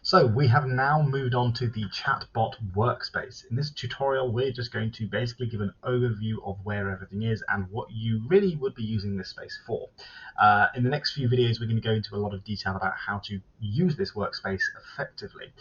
So we have now moved on to the chatbot workspace. In this tutorial, we're just going to basically give an overview of where everything is and what you really would be using this space for. In the next few videos, we're going to go into a lot of detail about how to use this workspace effectively.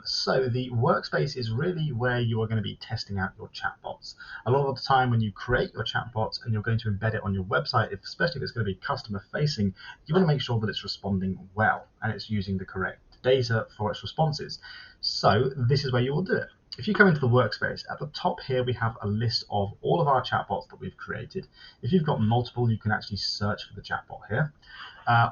So the workspace is really where you are going to be testing out your chatbots. A lot of the time when you create your chatbot and you're going to embed it on your website, especially if it's going to be customer facing, you want to make sure that it's responding well and it's using the correct data for its responses. So this is where you will do it. If you come into the workspace, at the top here we have a list of all of our chatbots that we've created. If you've got multiple, you can actually search for the chatbot here.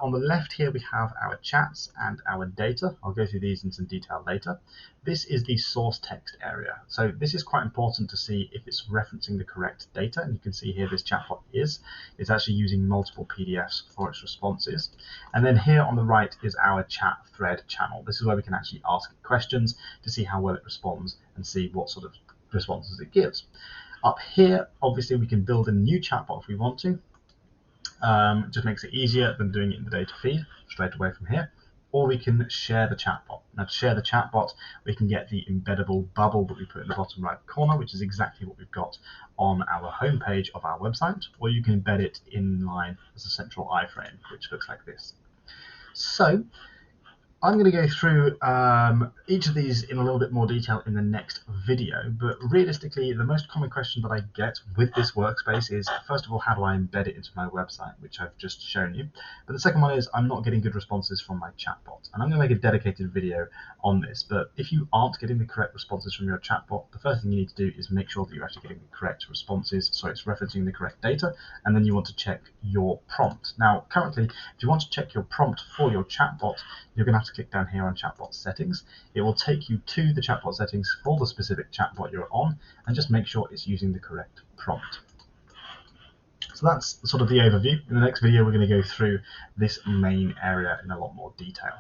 On the left here we have our chats and our data. I'll go through these in some detail later. This is the source text area. So this is quite important to see if it's referencing the correct data. And you can see here this chatbot it's actually using multiple PDFs for its responses. And then here on the right is our chat thread channel. This is where we can actually ask questions to see how well it responds and see what sort of responses it gives. Up here, obviously, we can build a new chatbot if we want to. It just makes it easier than doing it in the data feed straight away from here. Or we can share the chatbot. Now, to share the chatbot, we can get the embeddable bubble that we put in the bottom right corner, which is exactly what we've got on our homepage of our website, or you can embed it in line as a central iframe, which looks like this. So I'm going to go through each of these in a little bit more detail in the next video, but realistically, the most common question that I get with this workspace is, first of all, how do I embed it into my website, which I've just shown you. But the second one is, I'm not getting good responses from my chatbot. And I'm going to make a dedicated video on this, but if you aren't getting the correct responses from your chatbot, the first thing you need to do is make sure that you're actually getting the correct responses, so it's referencing the correct data, and then you want to check your prompt. Now, currently, if you want to check your prompt for your chatbot, you're going to have to click down here on chatbot settings. It will take you to the chatbot settings for the specific chatbot you're on, and just make sure it's using the correct prompt. So that's sort of the overview. In the next video, we're going to go through this main area in a lot more detail.